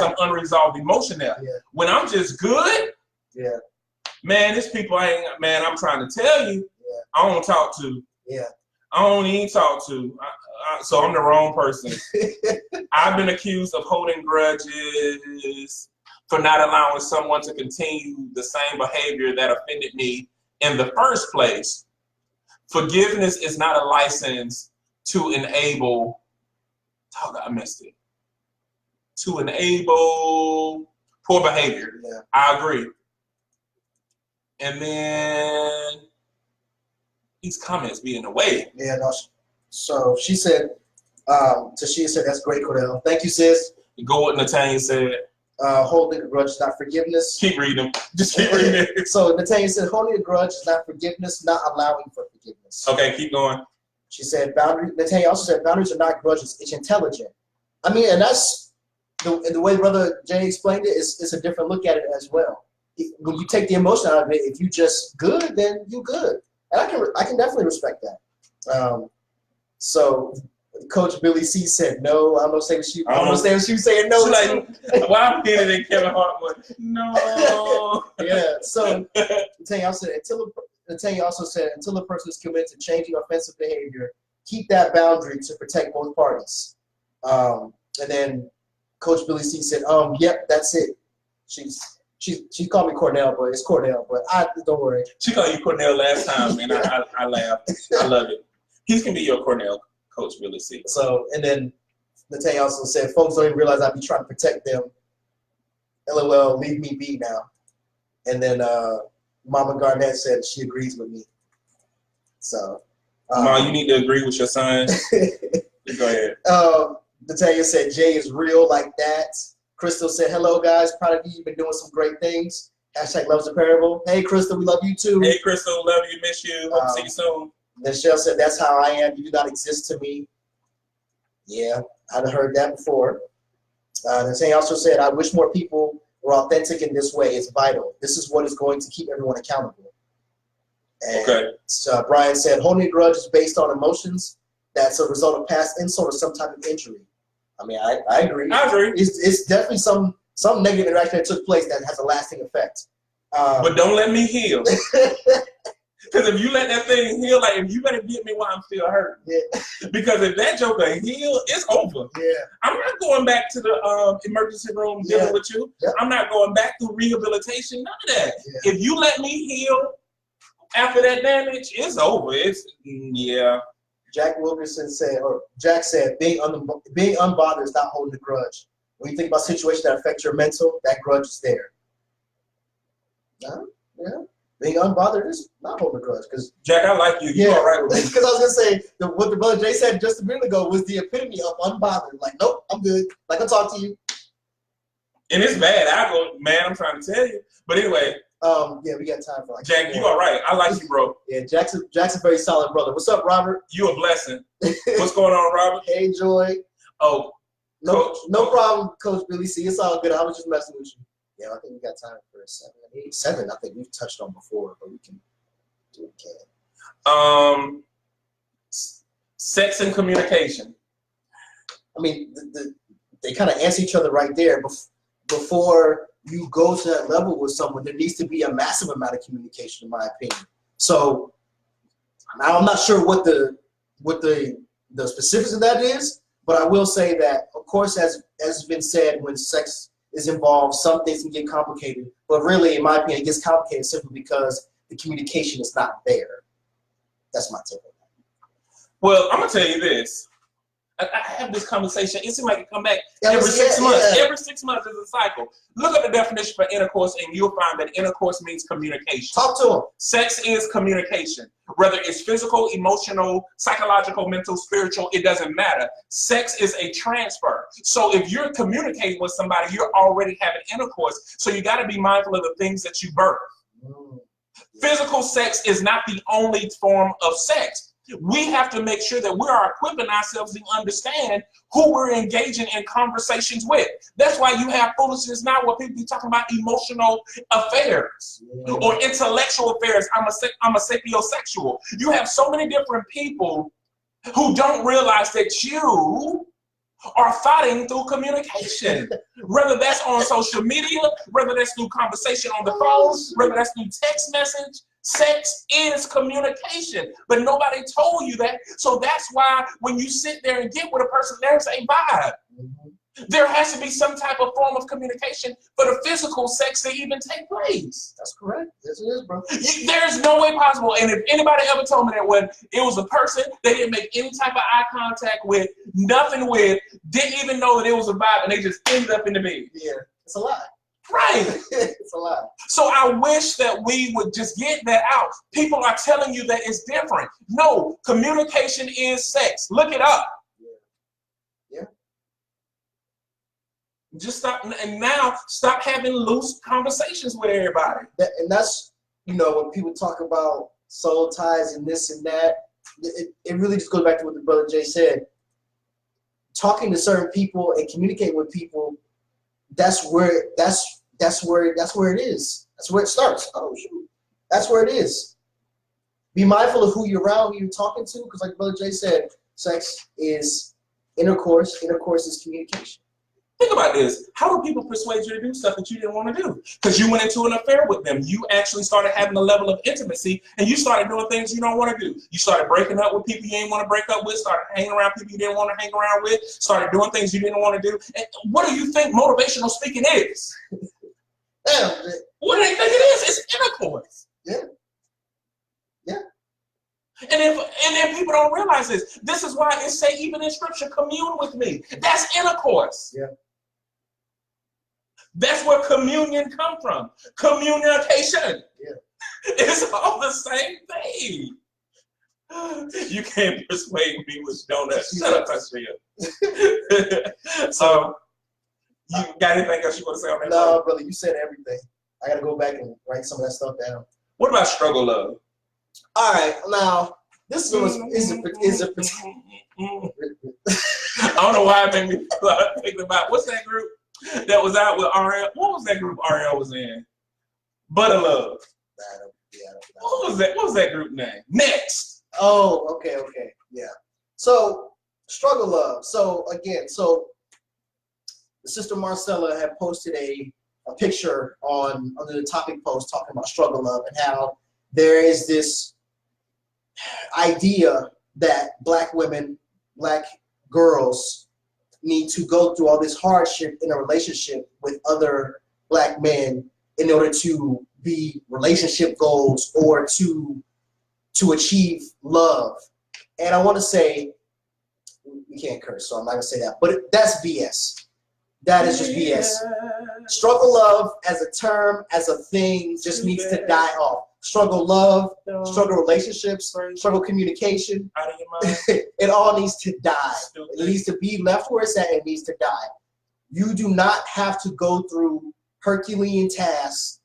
some unresolved emotion there. Yeah. When I'm just good, yeah, man, these people ain't, man, I'm trying to tell you, I don't talk to. yeah. I don't even talk to. So I'm the wrong person. I've been accused of holding grudges for not allowing someone to continue the same behavior that offended me in the first place. Forgiveness is not a license to enable, I missed it, to enable poor behavior. Yeah. I agree. And then these comments be in the way. Yeah, no, so she said, Tashia said, that's great, Cordell. Thank you, sis. Go what Natanya said. Holding a grudge is not forgiveness. Keep reading. Just keep reading. So Natanya said, holding a grudge is not forgiveness, not allowing for forgiveness. Okay, keep going. She said, Natanya also said, boundaries are not grudges, it's intelligent. I mean, and that's, the way Brother Jay explained it, it's a different look at it as well. When you take the emotion out of it, if you just good, then you good. And I can definitely respect that. So Coach Billy C said no. I don't understand what she was saying no to. Like, well, I'm getting it, Kevin Hart was no. Yeah. So Natanya also said until the person is committed to changing offensive behavior, keep that boundary to protect both parties. And then Coach Billy C said, yep, that's it. She called me Cornell, but it's Cornell. But don't worry. She called you Cornell last time, and I laughed. I love it. He can be your Cornell coach, Billy C. So, and then Natanya also said, folks don't even realize I be trying to protect them. LOL, leave me be now. And then Mama Garnett said she agrees with me. So, Ma, you need to agree with your son. Go ahead. Natanya said Jay is real like that. Crystal said, hello guys, proud of you. You've been doing some great things. Hashtag loves the parable. Hey Crystal, we love you too. Hey Crystal, love you, miss you. Hope to see you soon. Michelle said, that's how I am. You do not exist to me. Yeah, I'd heard that before. Natanya also said, I wish more people were authentic in this way. It's vital. This is what is going to keep everyone accountable. And okay. So Brian said, holding a grudge is based on emotions. That's a result of past insult or some type of injury. I mean, I agree. I agree. It's definitely some negative interaction that took place that has a lasting effect. But don't let me heal. Because if you let that thing heal, like, if you better get me while I'm still hurt. Yeah. Because if that joker heal, it's over. Yeah. I'm not going back to the emergency room dealing with you. Yeah. I'm not going back through rehabilitation, none of that. Yeah. If you let me heal after that damage, it's over. Yeah. Jack Wilkerson said, or Jack said, being unbothered is not holding a grudge. When you think about situations that affect your mental, that grudge is there. Yeah. Being unbothered is not holding a grudge. Jack, I like you. You're all right with me. Because I was going to say, what the Brother Jay said just a minute ago was the epitome of unbothered. Like, nope, I'm good. Like, I'll talk to you. And it's bad. I go, man, I'm trying to tell you. But anyway. Yeah, we got time for Jack, you all right. I like you, bro. Yeah, Jack's a very solid brother. What's up, Robert? You a blessing. What's going on, Robert? Hey, Joy. Oh, no problem, Coach Billy C. It's all good. I was just messing with you. Yeah, I think we got time for seven. I think we've touched on before, but we can do it again. Sex and communication. I mean, they kind of answer each other right there. Before you go to that level with someone, there needs to be a massive amount of communication, in my opinion. So now I'm not sure what the specifics of that is, but I will say that, of course, as has been said, when sex is involved, some things can get complicated. But really, in my opinion, it gets complicated simply because the communication is not there. That's my take on that. Well, I'm gonna tell you this. I have this conversation. It seems like it come back every 6 months. Yeah. Every 6 months is a cycle. Look at the definition for intercourse, and you'll find that intercourse means communication. Talk to them. Sex is communication. Whether it's physical, emotional, psychological, mental, spiritual, it doesn't matter. Sex is a transfer. So if you're communicating with somebody, you're already having intercourse. So you got to be mindful of the things that you birth. Physical sex is not the only form of sex. We have to make sure that we are equipping ourselves to understand who we're engaging in conversations with. That's why you have foolishness now where people be talking about emotional affairs or intellectual affairs. I'm a sapiosexual. You have so many different people who don't realize that you are fighting through communication. Whether that's on social media, whether that's through conversation on the phone, whether that's through text message, sex is communication. But nobody told you that. So that's why when you sit there and get with a person, there's a vibe. There has to be some type of form of communication for the physical sex to even take place. That's correct. Yes, it is, bro. There's no way possible. And if anybody ever told me that when it was a person they didn't make any type of eye contact with, nothing with, didn't even know that it was a vibe, and they just ended up in the bed. Yeah, it's a lie. Right. It's a lie. So I wish that we would just get that out. People are telling you that it's different. No, communication is sex. Look it up. Just stop, and now stop having loose conversations with everybody. And that's, you know, when people talk about soul ties and this and that, it really just goes back to what the brother Jay said. Talking to certain people and communicating with people, that's where it is. That's where it starts. Oh shoot, that's where it is. Be mindful of who you're around, who you're talking to, because like brother Jay said, sex is intercourse. Intercourse is communication. Think about this. How do people persuade you to do stuff that you didn't want to do? Because you went into an affair with them. You actually started having a level of intimacy, and you started doing things you don't want to do. You started breaking up with people you didn't want to break up with, started hanging around people you didn't want to hang around with, started doing things you didn't want to do. And what do you think motivational speaking is? Damn. What do they think it is? It's intercourse. Yeah. Yeah. And if people don't realize this, this is why it say even in scripture, commune with me. That's intercourse. Yeah. That's where communion come from. Communication. Yeah. It's all the same thing. You can't persuade me with donuts. Shut up, Tasha. So, you got anything else you want to say on that? No, brother, you said everything. I got to go back and write some of that stuff down. What about struggle love? All right, now this is a I don't know why it made me think about what's that group that was out with Ariel? What was that group Ariel was in? But of Love. What was that? What was that group name? Next. Oh, okay, yeah. So struggle love. So again, the sister Marcella had posted a picture under the topic post talking about struggle love and how there is this idea that black women, black girls need to go through all this hardship in a relationship with other black men in order to be relationship goals or to achieve love. And I want to say, we can't curse, so I'm not going to say that, but that's BS. That is just BS. Struggle love as a term, as a thing, just needs to die off. Struggle love, struggle relationships, struggle communication. It all needs to die. It needs to be left where it's at. It needs to die. You do not have to go through Herculean tasks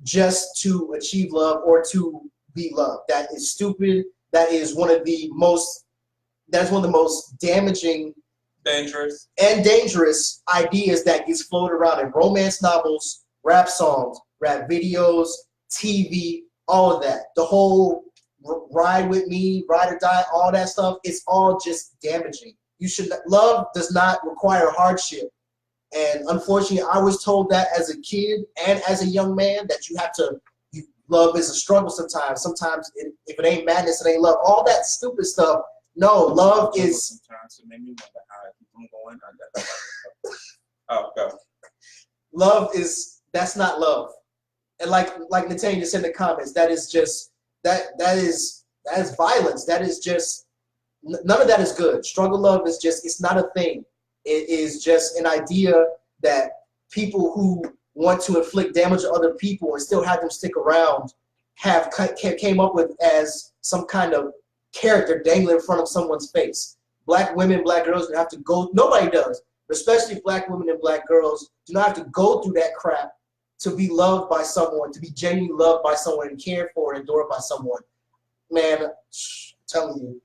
just to achieve love or to be loved. That is stupid. That is one of the most damaging, dangerous ideas that gets floated around in romance novels, rap songs, rap videos, TV, all of that. The whole ride with me, ride or die, all that stuff, it's all just damaging. Love does not require hardship. And unfortunately, I was told that as a kid and as a young man that love is a struggle sometimes. Sometimes if it ain't madness, it ain't love. All that stupid stuff. No, love is. Sometimes it made me wonder how I keep on going. Oh, go. Love is, that's not love. And like Natanya said in the comments, that is just that is violence. That is just, none of that is good. Struggle love is just, it's not a thing. It is just an idea that people who want to inflict damage on other people and still have them stick around came up with as some kind of character dangling in front of someone's face. Black women, black girls don't have to go, nobody does, but especially black women and black girls do not have to go through that crap to be loved by someone, to be genuinely loved by someone and cared for and adored by someone. Man, I'm telling you.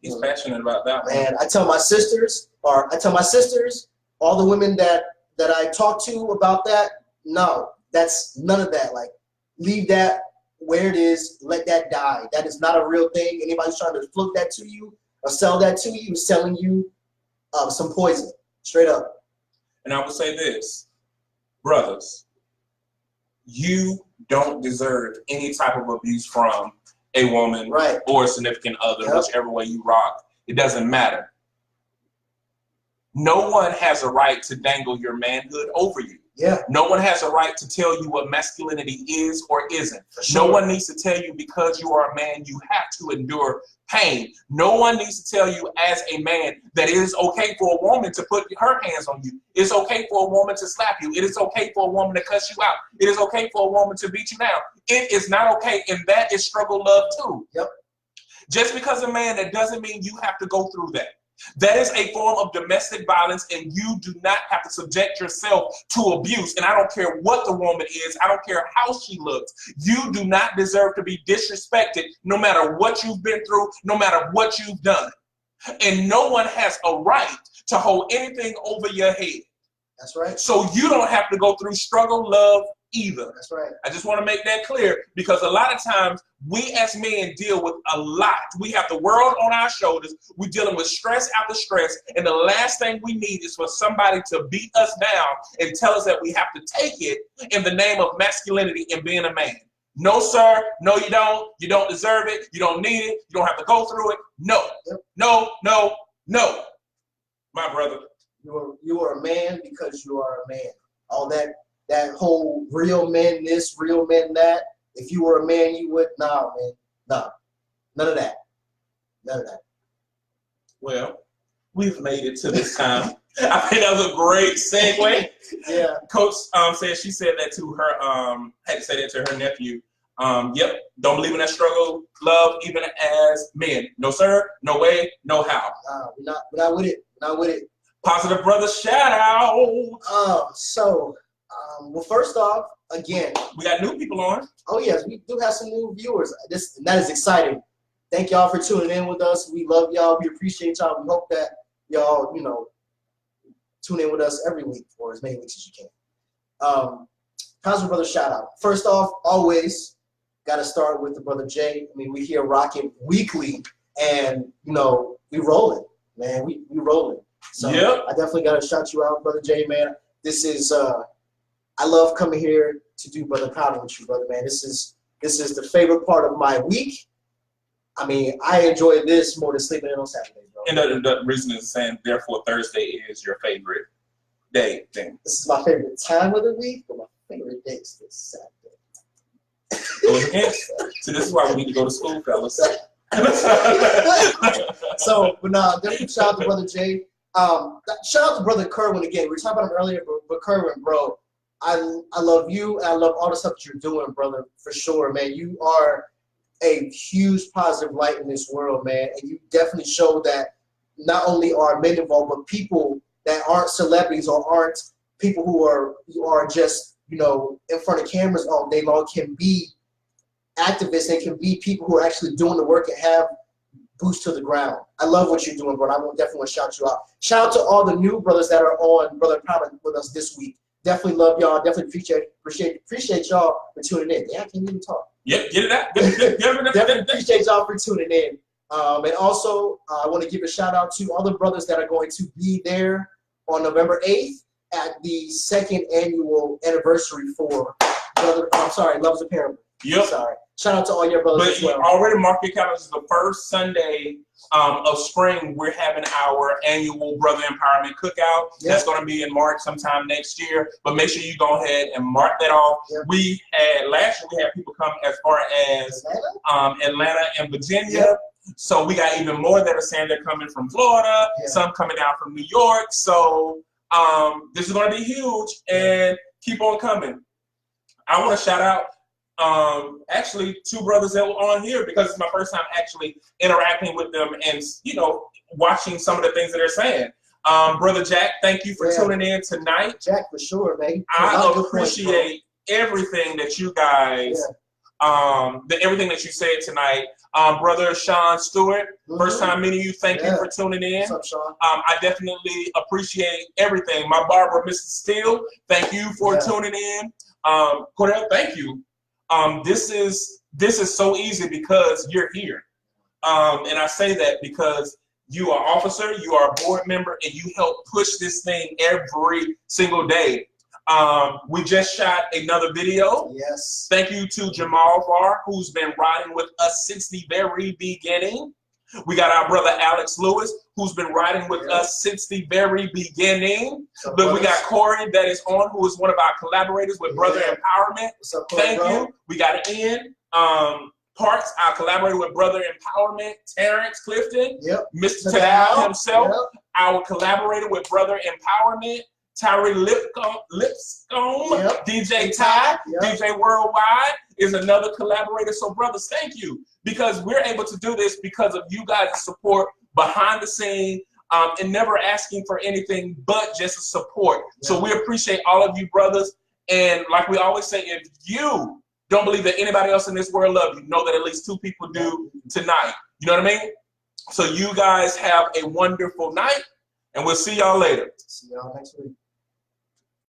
He's passionate about that. Man, I tell my sisters, all the women that I talk to about that, no, that's none of that. Like, leave that where it is, let that die. That is not a real thing. Anybody's trying to flip that to you or sell that to you is selling you some poison, straight up. And I would say this, brothers, you don't deserve any type of abuse from a woman or a significant other, whichever way you rock. It doesn't matter. No one has a right to dangle your manhood over you. Yeah. No one has a right to tell you what masculinity is or isn't. Sure. No one needs to tell you because you are a man, you have to endure pain. No one needs to tell you as a man that it is okay for a woman to put her hands on you. It's okay for a woman to slap you. It is okay for a woman to cuss you out. It is okay for a woman to beat you down. It is not okay, and that is struggle love too. Yep. Just because a man, that doesn't mean you have to go through that. That is a form of domestic violence, and you do not have to subject yourself to abuse. And I don't care what the woman is. I don't care how she looks. You do not deserve to be disrespected no matter what you've been through, no matter what you've done. And no one has a right to hold anything over your head. That's right. So you don't have to go through struggle love either. That's right. I just want to make that clear, because a lot of times we as men deal with a lot. We have the world on our shoulders. We're dealing with stress after stress. And the last thing we need is for somebody to beat us down and tell us that we have to take it in the name of masculinity and being a man. No, sir. No, you don't. You don't deserve it. You don't need it. You don't have to go through it. No, no, no, no. My brother. You are a man because you are a man. All that whole real men this, real men that. If you were a man, you would. Nah, man. Nah. None of that. None of that. Well, we've made it to this time. I think that was a great segue. Yeah. Coach she said that to her, had to say that to her nephew. Yep, don't believe in that struggle, love, even as men. No, sir, no way, no how. We're not with it. We're not with it. Positive brother shout out. Well, first off, again, we got new people on. Oh yes, we do have some new viewers. That is exciting. Thank y'all for tuning in with us. We love y'all. We appreciate y'all. We hope that y'all, tune in with us every week for as many weeks as you can. Positive brother shout out. First off, always got to start with the brother Jay. I mean, we here rocking weekly, and we rolling, man. We rolling. So yep. I definitely got to shout you out, brother Jay, man. This is I love coming here to do Brother Powder with you, brother, man. This is the favorite part of my week. I mean, I enjoy this more than sleeping in on Saturday, bro. And the reason is saying, therefore, Thursday is your favorite day thing. This is my favorite time of the week, but my favorite day is this Saturday. Go ahead. So this is why we need to go to school, fellas. So, but definitely shout out to brother Jay. Shout out to brother Kerwin again. We were talking about him earlier, but Kerwin, bro, I love you, and I love all the stuff that you're doing, brother, for sure, man. You are a huge positive light in this world, man, and you definitely show that not only are men involved, but people that aren't celebrities or aren't people who are just in front of cameras all day long can be activists and can be people who are actually doing the work and have boots to the ground. I love what you're doing, bro. I will definitely want to shout you out. Shout out to all the new brothers that are on Brother Power with us this week. Definitely love y'all. Definitely appreciate y'all for tuning in. Yeah, I can't even talk. Yep, get it out. Definitely appreciate y'all for tuning in. And also, I want to give a shout out to all the brothers that are going to be there on November 8th at the second annual anniversary for Love's Apparel. Yep. Sorry. Shout out to all your brothers as well. But already mark your calendars. The first Sunday of spring, we're having our annual Brother Empowerment Cookout. Yep. That's going to be in March sometime next year. But make sure you go ahead and mark that off. Yep. Last year we had people come as far as Atlanta and Virginia. Yep. So we got even more that are saying they're coming from Florida. Yep. Some coming down from New York. So this is going to be huge, and keep on coming. I want to shout out actually two brothers that were on here, because it's my first time actually interacting with them and watching some of the things that they're saying. Brother Jack, thank you for tuning in tonight. Jack, for sure, man. I appreciate everything that you guys everything that you said tonight. Brother Sean Stewart, first time meeting you. Thank you for tuning in. What's up, Sean? I definitely appreciate everything. My barber, Mr. Steele, thank you for tuning in. Cordell, thank you. This is so easy because you're here. And I say that because You are officer, you are a board member, and you help push this thing every single day. We just shot another video. Yes. Thank you to Jamal Varr, who's been riding with us since the very beginning. We got our brother Alex Lewis, who's been riding with us since the very beginning. But we got Corey that is on, who is one of our collaborators with Brother Empowerment. What's up, Corey, Thank you. We got Ian Parks, our collaborator with Brother Empowerment. Terrence Clifton, Mr. Tadal himself, our collaborator with Brother Empowerment. Tyree Lipscomb, DJ Ty, DJ Worldwide is another collaborator. So brothers, thank you, because we're able to do this because of you guys' support behind the scene, and never asking for anything but just support. So we appreciate all of you brothers. And like we always say, if you don't believe that anybody else in this world loves you, know that at least 2 people do tonight. You know what I mean? So you guys have a wonderful night, and we'll see y'all later. See y'all next week.